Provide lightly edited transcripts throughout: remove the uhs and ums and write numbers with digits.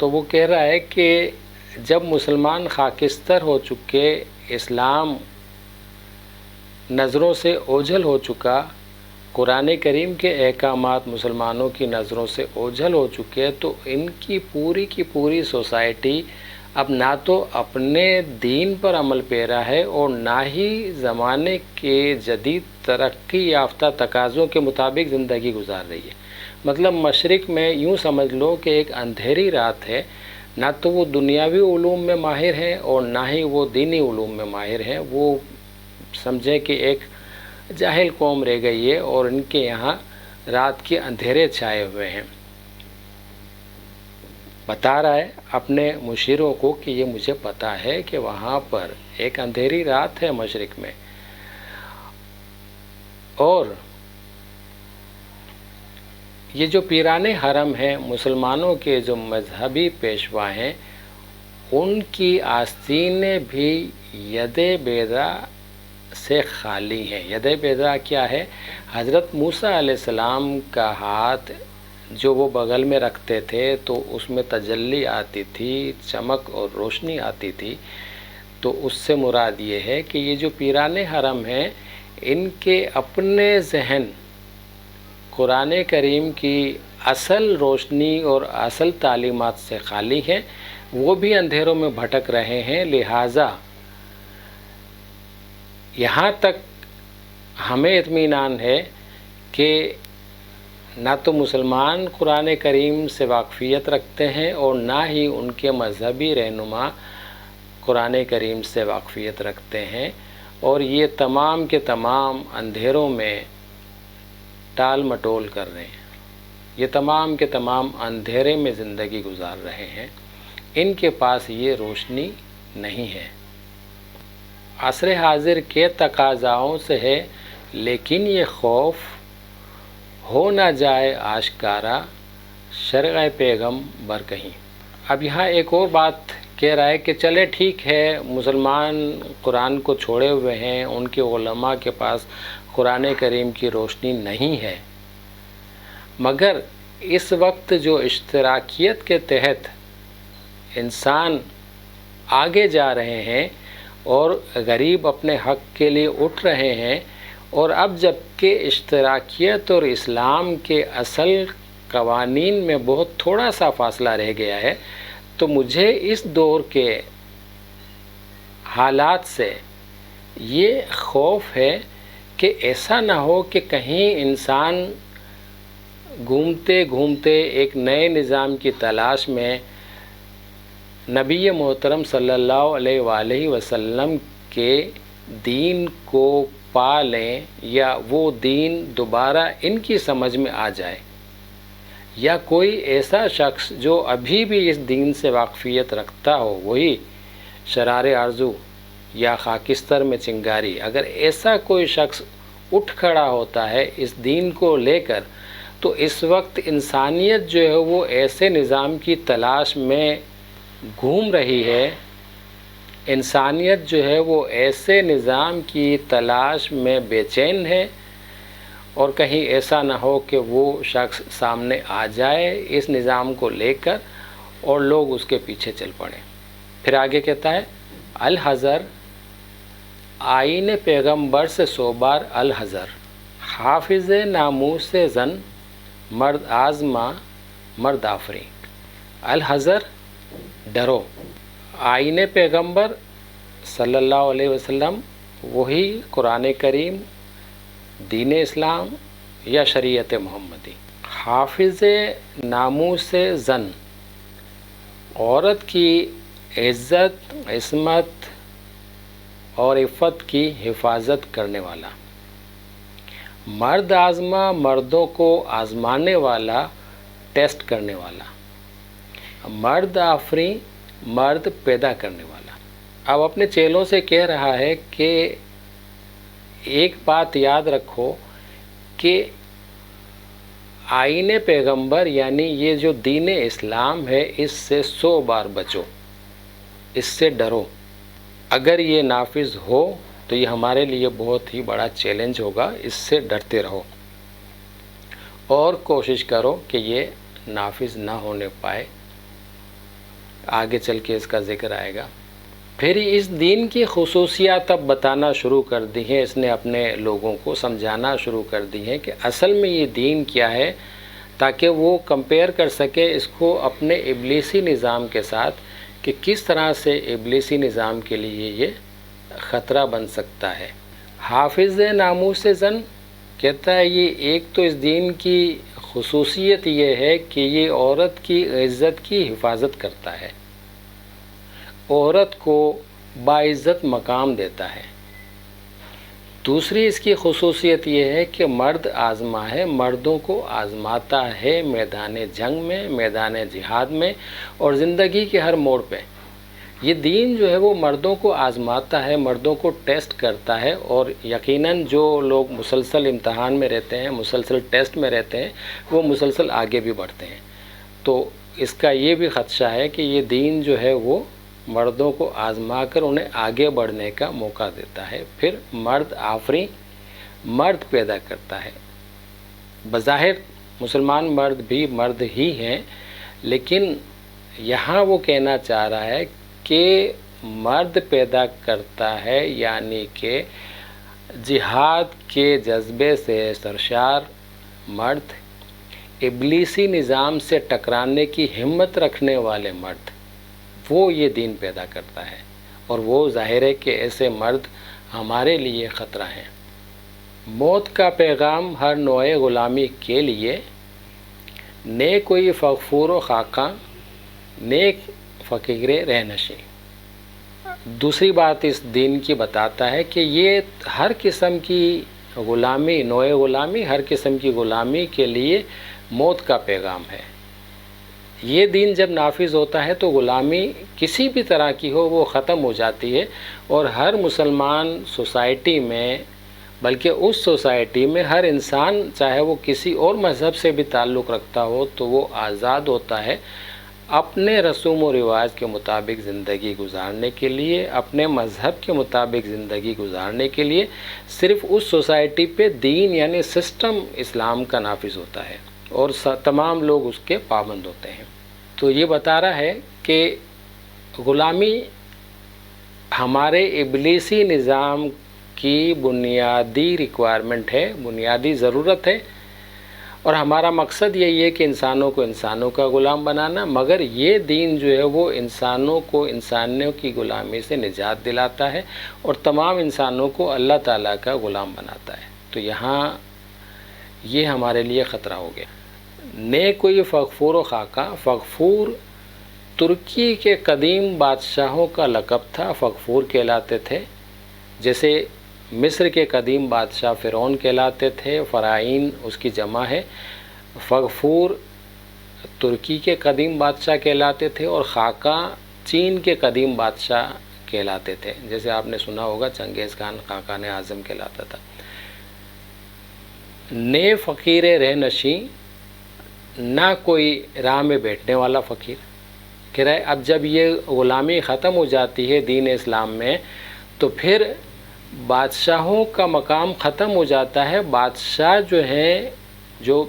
تو وہ کہہ رہا ہے کہ جب مسلمان خاکستر ہو چکے، اسلام نظروں سے اوجھل ہو چکا، قرآن کریم کے احکامات مسلمانوں کی نظروں سے اوجھل ہو چکے، تو ان کی پوری سوسائٹی اب نہ تو اپنے دین پر عمل پیرا ہے اور نہ ہی زمانے کے جدید ترقی یافتہ تقاضوں کے مطابق زندگی گزار رہی ہے۔ مطلب مشرق میں یوں سمجھ لو کہ ایک اندھیری رات ہے، نہ تو وہ دنیاوی علوم میں ماہر ہیں اور نہ ہی وہ دینی علوم میں ماہر ہیں۔ وہ سمجھیں کہ ایک جاہل قوم رہ گئی ہے اور ان کے یہاں رات کے اندھیرے چھائے ہوئے ہیں۔ بتا رہا ہے اپنے مشیروں کو کہ یہ مجھے پتہ ہے کہ وہاں پر ایک اندھیری رات ہے مشرق میں، اور یہ جو پیران حرم ہیں، مسلمانوں کے جو مذہبی پیشوا ہیں، ان کی آستینیں بھی ید بیضا سے خالی ہیں۔ ید بیضا کیا ہے؟ حضرت موسیٰ علیہ السلام کا ہاتھ جو وہ بغل میں رکھتے تھے تو اس میں تجلی آتی تھی، چمک اور روشنی آتی تھی۔ تو اس سے مراد یہ ہے کہ یہ جو پیران حرم ہیں، ان کے اپنے ذہن قرآن کریم کی اصل روشنی اور اصل تعلیمات سے خالی ہیں، وہ بھی اندھیروں میں بھٹک رہے ہیں۔ لہٰذا یہاں تک ہمیں اطمینان ہے کہ نہ تو مسلمان قرآن کریم سے واقفیت رکھتے ہیں اور نہ ہی ان کے مذہبی رہنما قرآن کریم سے واقفیت رکھتے ہیں، اور یہ تمام کے تمام اندھیروں میں ٹال مٹول کر رہے ہیں۔ یہ تمام کے تمام اندھیرے میں زندگی گزار رہے ہیں، ان کے پاس یہ روشنی نہیں ہے۔ عصر حاضر کے تقاضاؤں سے ہے، لیکن یہ خوف ہو نہ جائے آشکارا شرع پیغمبر کہیں۔ اب یہاں ایک اور بات کہہ رہا ہے کہ چلے ٹھیک ہے، مسلمان قرآن کو چھوڑے ہوئے ہیں، ان کے علماء کے پاس قرآن کریم کی روشنی نہیں ہے، مگر اس وقت جو اشتراکیت کے تحت انسان آگے جا رہے ہیں اور غریب اپنے حق کے لیے اٹھ رہے ہیں، اور اب جب کہ اشتراکیت اور اسلام کے اصل قوانین میں بہت تھوڑا سا فاصلہ رہ گیا ہے، تو مجھے اس دور کے حالات سے یہ خوف ہے کہ ایسا نہ ہو کہ کہیں انسان گھومتے گھومتے ایک نئے نظام کی تلاش میں نبی محترم صلی اللہ علیہ وآلہ وسلم کے دین کو پا لیں، یا وہ دین دوبارہ ان کی سمجھ میں آ جائے، یا کوئی ایسا شخص جو ابھی بھی اس دین سے واقفیت رکھتا ہو، وہی شرار آرزو یا خاکستر میں چنگاری، اگر ایسا کوئی شخص اٹھ کھڑا ہوتا ہے اس دین کو لے کر، تو اس وقت انسانیت جو ہے وہ ایسے نظام کی تلاش میں گھوم رہی ہے، انسانیت جو ہے وہ ایسے نظام کی تلاش میں بے چین ہے، اور کہیں ایسا نہ ہو کہ وہ شخص سامنے آ جائے اس نظام کو لے کر اور لوگ اس کے پیچھے چل پڑیں۔ پھر آگے کہتا ہے الحذر، آئین پیغمبر سے 100 بار الحذر، حافظ ناموس زن، مرد آزما مرد آفری۔ الحذر، ڈرو۔ آئین پیغمبر صلی اللہ علیہ وسلم، وہی قرآن کریم، دین اسلام یا شریعت محمدی۔ حافظ ناموس زن، عورت کی عزت، عصمت اور عفت کی حفاظت کرنے والا۔ مرد آزما، مردوں کو آزمانے والا، ٹیسٹ کرنے والا۔ مرد آفری، مرد پیدا کرنے والا۔ اب اپنے چیلوں سے کہہ رہا ہے کہ ایک بات یاد رکھو کہ آئین پیغمبر یعنی یہ جو دین اسلام ہے، اس سے 100 بار بچو، اس سے ڈرو۔ اگر یہ نافذ ہو تو یہ ہمارے لیے بہت ہی بڑا چیلنج ہوگا، اس سے ڈرتے رہو اور کوشش کرو کہ یہ نافذ نہ ہونے پائے۔ آگے چل کے اس کا ذکر آئے گا۔ پھر اس دین کی خصوصیات اب بتانا شروع کر دی ہیں، اس نے اپنے لوگوں کو سمجھانا شروع کر دی ہیں کہ اصل میں یہ دین کیا ہے، تاکہ وہ کمپیئر کر سکے اس کو اپنے ابلیسی نظام کے ساتھ کہ کس طرح سے ابلیسی نظام کے لیے یہ خطرہ بن سکتا ہے۔ حافظ ناموس زن کہتا ہے یہ ایک تو اس دین کی خصوصیت یہ ہے کہ یہ عورت کی عزت کی حفاظت کرتا ہے، عورت کو باعزت مقام دیتا ہے۔ دوسری اس کی خصوصیت یہ ہے کہ مرد آزما ہے، مردوں کو آزماتا ہے میدان جنگ میں، میدان جہاد میں اور زندگی کے ہر موڑ پہ۔ یہ دین جو ہے وہ مردوں کو آزماتا ہے، مردوں کو ٹیسٹ کرتا ہے، اور یقیناً جو لوگ مسلسل امتحان میں رہتے ہیں، مسلسل ٹیسٹ میں رہتے ہیں، وہ مسلسل آگے بھی بڑھتے ہیں۔ تو اس کا یہ بھی خدشہ ہے کہ یہ دین جو ہے وہ مردوں کو آزما کر انہیں آگے بڑھنے کا موقع دیتا ہے۔ پھر مرد آفریں، مرد پیدا کرتا ہے۔ بظاہر مسلمان مرد بھی مرد ہی ہیں، لیکن یہاں وہ کہنا چاہ رہا ہے کہ مرد پیدا کرتا ہے، یعنی کہ جہاد کے جذبے سے سرشار مرد، ابلیسی نظام سے ٹکرانے کی ہمت رکھنے والے مرد، وہ یہ دین پیدا کرتا ہے، اور وہ ظاہر ہے کہ ایسے مرد ہمارے لیے خطرہ ہیں۔ موت کا پیغام ہر نوع غلامی کے لیے، نیک کوئی فغفور و خاکاں، نیک فقیر رہنشیں۔ دوسری بات اس دین کی بتاتا ہے کہ یہ ہر قسم کی غلامی، نوع غلامی، ہر قسم کی غلامی کے لیے موت کا پیغام ہے۔ یہ دین جب نافذ ہوتا ہے تو غلامی کسی بھی طرح کی ہو وہ ختم ہو جاتی ہے، اور ہر مسلمان سوسائٹی میں، بلکہ اس سوسائٹی میں ہر انسان چاہے وہ کسی اور مذہب سے بھی تعلق رکھتا ہو تو وہ آزاد ہوتا ہے اپنے رسوم و رواج کے مطابق زندگی گزارنے کے لیے، اپنے مذہب کے مطابق زندگی گزارنے کے لیے۔ صرف اس سوسائٹی پہ دین یعنی سسٹم اسلام کا نافذ ہوتا ہے اور تمام لوگ اس کے پابند ہوتے ہیں۔ تو یہ بتا رہا ہے کہ غلامی ہمارے ابلیسی نظام کی بنیادی ریکوائرمنٹ ہے، بنیادی ضرورت ہے، اور ہمارا مقصد یہی ہے کہ انسانوں کو انسانوں کا غلام بنانا، مگر یہ دین جو ہے وہ انسانوں کو انسانوں کی غلامی سے نجات دلاتا ہے اور تمام انسانوں کو اللہ تعالیٰ کا غلام بناتا ہے۔ تو یہاں یہ ہمارے لیے خطرہ ہو گیا۔ نیک کوئی فغفور و خاکاں، فغفور ترکی کے قدیم بادشاہوں کا لقب تھا، فغفور کہلاتے تھے، جیسے مصر کے قدیم بادشاہ فرعون کہلاتے تھے، فرعین اس کی جمع ہے۔ فغفور ترکی کے قدیم بادشاہ کہلاتے تھے، اور خاقاں چین کے قدیم بادشاہ کہلاتے تھے، جیسے آپ نے سنا ہوگا چنگیز خان خاقان اعظم کہلاتا تھا۔ نئے فقیر رہنشیں، نہ کوئی راہ میں بیٹھنے والا فقیر کہہ رہا ہے۔ اب جب یہ غلامی ختم ہو جاتی ہے دین اسلام میں تو پھر بادشاہوں کا مقام ختم ہو جاتا ہے۔ بادشاہ جو ہیں، جو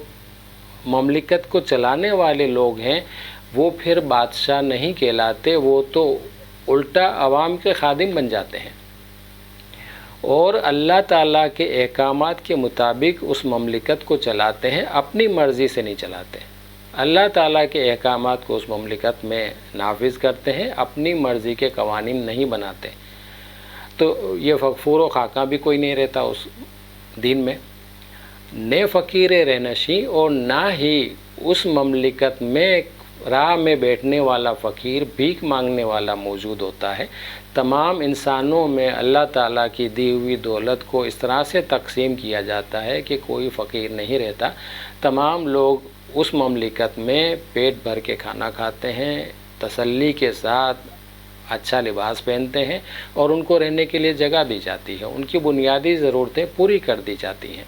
مملکت کو چلانے والے لوگ ہیں، وہ پھر بادشاہ نہیں کہلاتے، وہ تو الٹا عوام کے خادم بن جاتے ہیں، اور اللہ تعالیٰ کے احکامات کے مطابق اس مملکت کو چلاتے ہیں، اپنی مرضی سے نہیں چلاتے۔ اللہ تعالیٰ کے احکامات کو اس مملکت میں نافذ کرتے ہیں، اپنی مرضی کے قوانین نہیں بناتے۔ تو یہ فغفور و خاکاں بھی کوئی نہیں رہتا اس دین میں۔ نئے فقیر رہنشیں، اور نہ ہی اس مملکت میں راہ میں بیٹھنے والا فقیر، بھیک مانگنے والا موجود ہوتا ہے۔ تمام انسانوں میں اللہ تعالیٰ کی دی ہوئی دولت کو اس طرح سے تقسیم کیا جاتا ہے کہ کوئی فقیر نہیں رہتا۔ تمام لوگ اس مملکت میں پیٹ بھر کے کھانا کھاتے ہیں، تسلی کے ساتھ اچھا لباس پہنتے ہیں، اور ان کو رہنے کے لیے جگہ دی جاتی ہے، ان کی بنیادی ضرورتیں پوری کر دی جاتی ہیں۔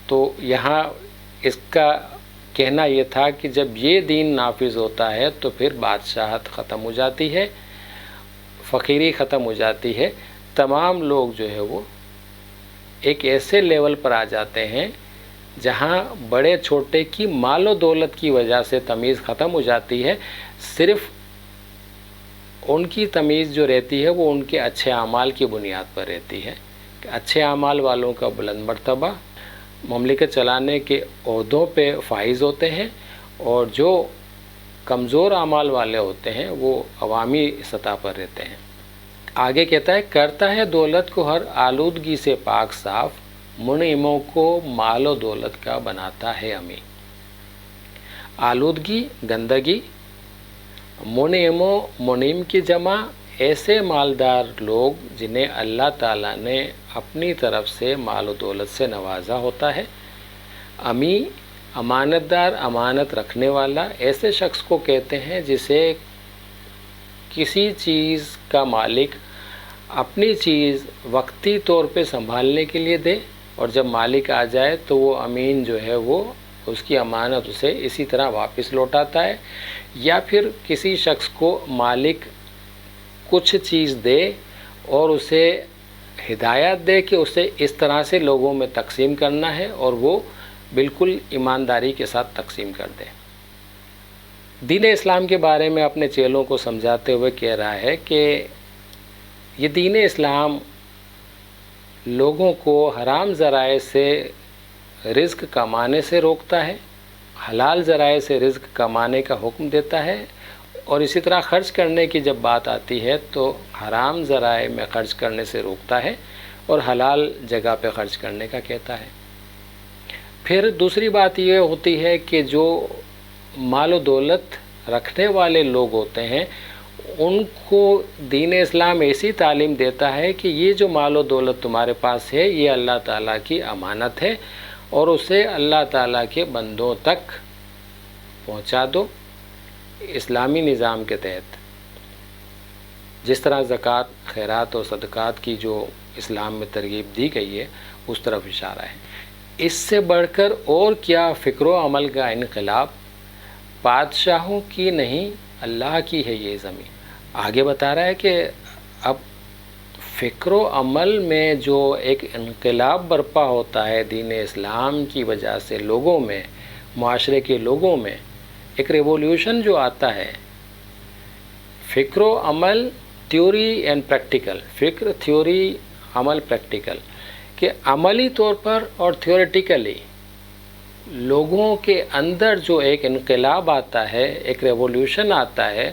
تو یہاں اس کا کہنا یہ تھا کہ جب یہ دین نافذ ہوتا ہے تو پھر بادشاہت ختم ہو جاتی ہے، فقیری ختم ہو جاتی ہے، تمام لوگ جو ہے وہ ایک ایسے لیول پر آ جاتے ہیں جہاں بڑے چھوٹے کی مال و دولت کی وجہ سے تمیز ختم ہو جاتی ہے، صرف ان کی تمیز جو رہتی ہے وہ ان کے اچھے اعمال کی بنیاد پر رہتی ہے کہ اچھے اعمال والوں کا بلند مرتبہ مملکت چلانے کے عہدوں پہ فائز ہوتے ہیں، اور جو کمزور اعمال والے ہوتے ہیں وہ عوامی سطح پر رہتے ہیں۔ آگے کہتا ہے، کرتا ہے دولت کو ہر آلودگی سے پاک صاف، منعموں کو مال و دولت کا بناتا ہے امی۔ آلودگی، گندگی، منعم کی جمع ایسے مالدار لوگ جنہیں اللہ تعالیٰ نے اپنی طرف سے مال و دولت سے نوازا ہوتا ہے۔ امی، امانت دار، امانت رکھنے والا، ایسے شخص کو کہتے ہیں جسے کسی چیز کا مالک اپنی چیز وقتی طور پہ سنبھالنے کے لیے دے، اور جب مالک آ جائے تو وہ امین جو ہے وہ اس کی امانت اسے اسی طرح واپس لوٹاتا ہے۔ یا پھر کسی شخص کو مالک کچھ چیز دے اور اسے ہدایت دے کہ اسے اس طرح سے لوگوں میں تقسیم کرنا ہے، اور وہ بالکل ایمانداری کے ساتھ تقسیم کر دے۔ دین اسلام کے بارے میں اپنے چیلوں کو سمجھاتے ہوئے کہہ رہا ہے کہ یہ دین اسلام لوگوں کو حرام ذرائع سے رزق کمانے سے روکتا ہے، حلال ذرائع سے رزق کمانے کا حکم دیتا ہے، اور اسی طرح خرچ کرنے کی جب بات آتی ہے تو حرام ذرائع میں خرچ کرنے سے روکتا ہے اور حلال جگہ پہ خرچ کرنے کا کہتا ہے۔ پھر دوسری بات یہ ہوتی ہے کہ جو مال و دولت رکھنے والے لوگ ہوتے ہیں ان کو دین اسلام ایسی تعلیم دیتا ہے کہ یہ جو مال و دولت تمہارے پاس ہے یہ اللہ تعالیٰ کی امانت ہے، اور اسے اللہ تعالیٰ کے بندوں تک پہنچا دو اسلامی نظام کے تحت۔ جس طرح زکوٰۃ، خیرات اور صدقات کی جو اسلام میں ترغیب دی گئی ہے اس طرف اشارہ ہے۔ اس سے بڑھ کر اور کیا فکر و عمل کا انقلاب، بادشاہوں کی نہیں اللہ کی ہے یہ زمین۔ آگے بتا رہا ہے کہ اب فکر و عمل میں جو ایک انقلاب برپا ہوتا ہے دین اسلام کی وجہ سے لوگوں میں، معاشرے کے لوگوں میں ایک ریولیوشن جو آتا ہے، فکر و عمل، تھیوری اینڈ پریکٹیکل، فکر، تھیوری، عمل، پریکٹیکل، کہ عملی طور پر اور تھیوریٹیکلی لوگوں کے اندر جو ایک انقلاب آتا ہے، ایک ریولیوشن آتا ہے،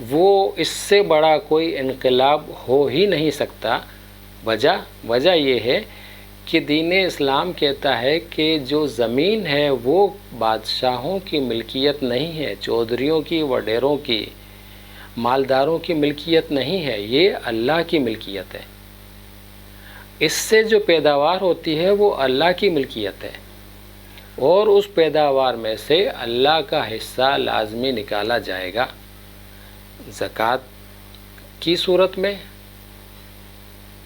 وہ اس سے بڑا کوئی انقلاب ہو ہی نہیں سکتا۔ وجہ یہ ہے کہ دین اسلام کہتا ہے کہ جو زمین ہے وہ بادشاہوں کی ملکیت نہیں ہے، چودھریوں کی، وڈیروں کی، مالداروں کی ملکیت نہیں ہے، یہ اللہ کی ملکیت ہے۔ اس سے جو پیداوار ہوتی ہے وہ اللہ کی ملکیت ہے، اور اس پیداوار میں سے اللہ کا حصہ لازمی نکالا جائے گا، زکوٰۃ کی صورت میں،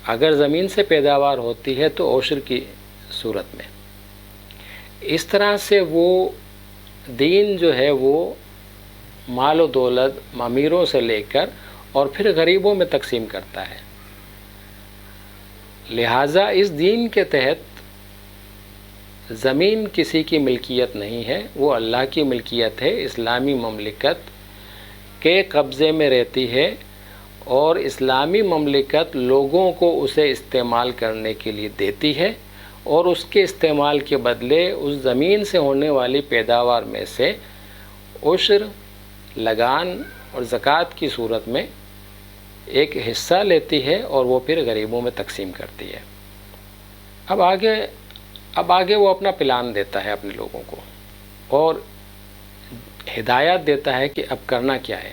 اگر زمین سے پیداوار ہوتی ہے تو عشر کی صورت میں۔ اس طرح سے وہ دین جو ہے وہ مال و دولت امیروں سے لے کر اور پھر غریبوں میں تقسیم کرتا ہے۔ لہٰذا اس دین کے تحت زمین کسی کی ملکیت نہیں ہے، وہ اللہ کی ملکیت ہے، اسلامی مملکت کے قبضے میں رہتی ہے، اور اسلامی مملکت لوگوں کو اسے استعمال کرنے کے لیے دیتی ہے، اور اس کے استعمال کے بدلے اس زمین سے ہونے والی پیداوار میں سے عشر، لگان اور زکوٰۃ کی صورت میں ایک حصہ لیتی ہے، اور وہ پھر غریبوں میں تقسیم کرتی ہے۔ اب آگے وہ اپنا پلان دیتا ہے اپنے لوگوں کو، اور ہدایت دیتا ہے کہ اب کرنا کیا ہے۔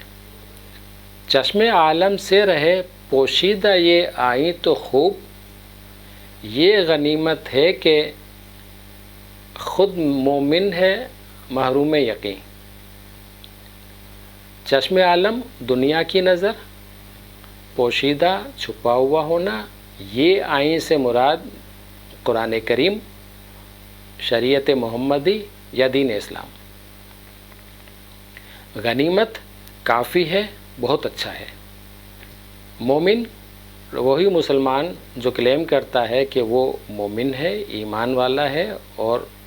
چشم عالم سے رہے پوشیدہ یہ آئیں تو خوب، یہ غنیمت ہے کہ خود مومن ہے محروم یقین۔ چشم عالم، دنیا کی نظر، پوشیدہ، چھپا ہوا ہونا، یہ آئیں سے مراد قرآن کریم، شریعت محمدی یا دین اسلام۔ غنیمت کافی ہے، بہت اچھا ہے۔ مومن وہی مسلمان جو کلیم کرتا ہے کہ وہ مومن ہے، ایمان والا ہے، اور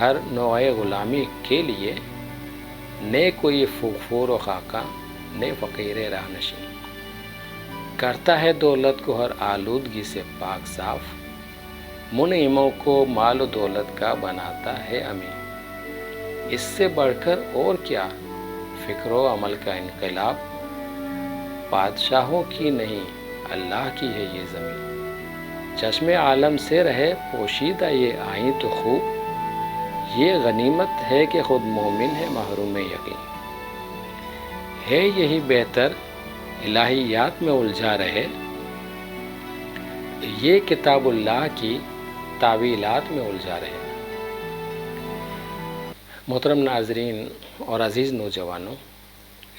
ہر نوع غلامی کے لیے، نے کوئی فور و خاکہ نے فقیر راہ نشین، کرتا ہے دولت کو ہر آلودگی سے پاک صاف، منعموں کو مال و دولت کا بناتا ہے امین، اس سے بڑھ کر اور کیا فکر و عمل کا انقلاب، بادشاہوں کی نہیں اللہ کی ہے یہ زمین، چشم عالم سے رہے پوشیدہ یہ آئیں تو خوب، یہ غنیمت ہے کہ خود مومن ہے محروم یقین، ہے یہی بہتر الہیات میں الجھا رہے، یہ کتاب اللہ کی تعویلات میں الجھا رہے۔ محترم ناظرین اور عزیز نوجوانوں،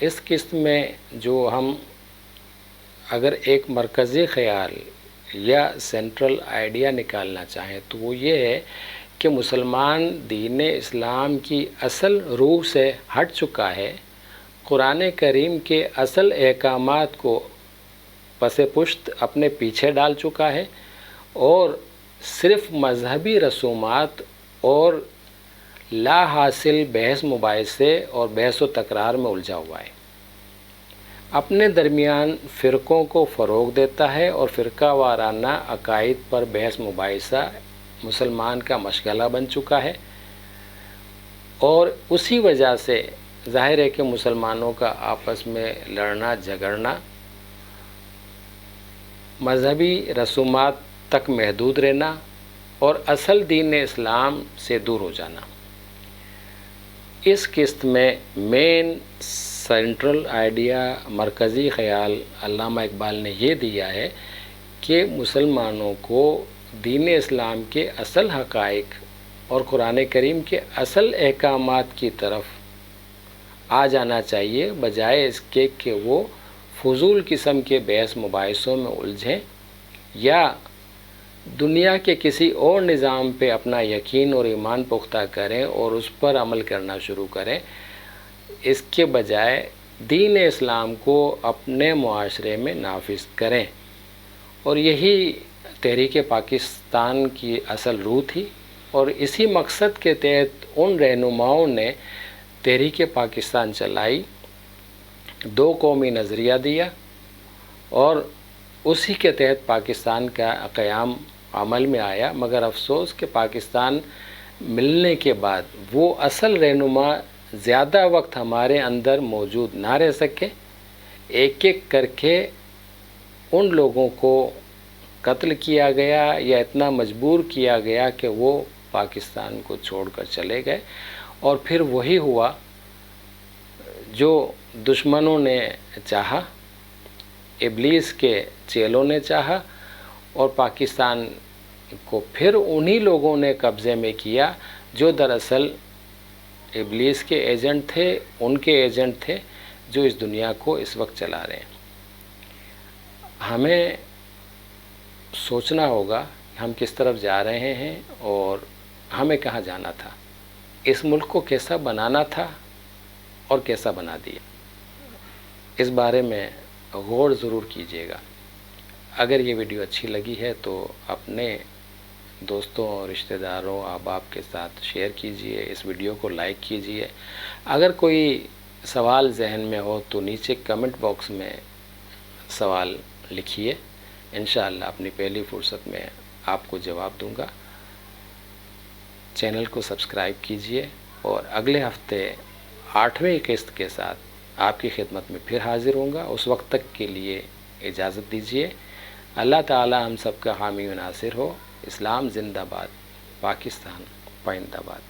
اس قسط میں جو ہم اگر ایک مرکزی خیال یا سینٹرل آئیڈیا نکالنا چاہیں تو وہ یہ ہے کہ مسلمان دین اسلام کی اصل روح سے ہٹ چکا ہے، قرآن کریم کے اصل احکامات کو پس پشت اپنے پیچھے ڈال چکا ہے اور صرف مذہبی رسومات اور لا حاصل بحث مباحثے اور بحث و تکرار میں الجھا ہوا ہے، اپنے درمیان فرقوں کو فروغ دیتا ہے اور فرقہ وارانہ عقائد پر بحث مباحثہ مسلمان کا مشغلہ بن چکا ہے، اور اسی وجہ سے ظاہر ہے کہ مسلمانوں کا آپس میں لڑنا جھگڑنا، مذہبی رسومات تک محدود رہنا اور اصل دین اسلام سے دور ہو جانا۔ اس قسط میں مین سینٹرل آئیڈیا، مرکزی خیال علامہ اقبال نے یہ دیا ہے کہ مسلمانوں کو دین اسلام کے اصل حقائق اور قرآن کریم کے اصل احکامات کی طرف آ جانا چاہیے، بجائے اس کے کہ وہ فضول قسم کے بحث مباحثوں میں الجھیں یا دنیا کے کسی اور نظام پہ اپنا یقین اور ایمان پختہ کریں اور اس پر عمل کرنا شروع کریں، اس کے بجائے دین اسلام کو اپنے معاشرے میں نافذ کریں۔ اور یہی تحریک پاکستان کی اصل روح تھی، اور اسی مقصد کے تحت ان رہنماؤں نے تحریک پاکستان چلائی، دو قومی نظریہ دیا، اور اسی کے تحت پاکستان کا قیام عمل میں آیا۔ مگر افسوس کہ پاکستان ملنے کے بعد وہ اصل رہنما زیادہ وقت ہمارے اندر موجود نہ رہ سکے، ایک ایک کر کے ان لوگوں کو قتل کیا گیا یا اتنا مجبور کیا گیا کہ وہ پاکستان کو چھوڑ کر چلے گئے، اور پھر وہی ہوا جو دشمنوں نے چاہا، ابلیس کے چیلوں نے چاہا، اور پاکستان کو پھر انہی لوگوں نے قبضے میں کیا جو دراصل ابلیس کے ایجنٹ تھے، ان کے ایجنٹ تھے جو اس دنیا کو اس وقت چلا رہے ہیں۔ ہمیں سوچنا ہوگا کہ ہم کس طرف جا رہے ہیں اور ہمیں کہاں جانا تھا، اس ملک کو کیسا بنانا تھا اور کیسا بنا دیا۔ اس بارے میں غور ضرور کیجیے گا۔ اگر یہ ویڈیو اچھی لگی ہے تو اپنے دوستوں اور رشتہ داروں، احباب کے ساتھ شیئر کیجیے، اس ویڈیو کو لائک کیجیے۔ اگر کوئی سوال ذہن میں ہو تو نیچے کمنٹ باکس میں سوال لکھیے، انشاءاللہ اپنی پہلی فرصت میں آپ کو جواب دوں گا۔ چینل کو سبسکرائب کیجیے، اور اگلے ہفتے 8ویں قسط کے ساتھ آپ کی خدمت میں پھر حاضر ہوں گا۔ اس وقت تک کے لیے اجازت دیجیے۔ اللہ تعالی ہم سب کا حامی و ناصر ہو۔ اسلام زندہ باد، پاکستان پائندہ باد۔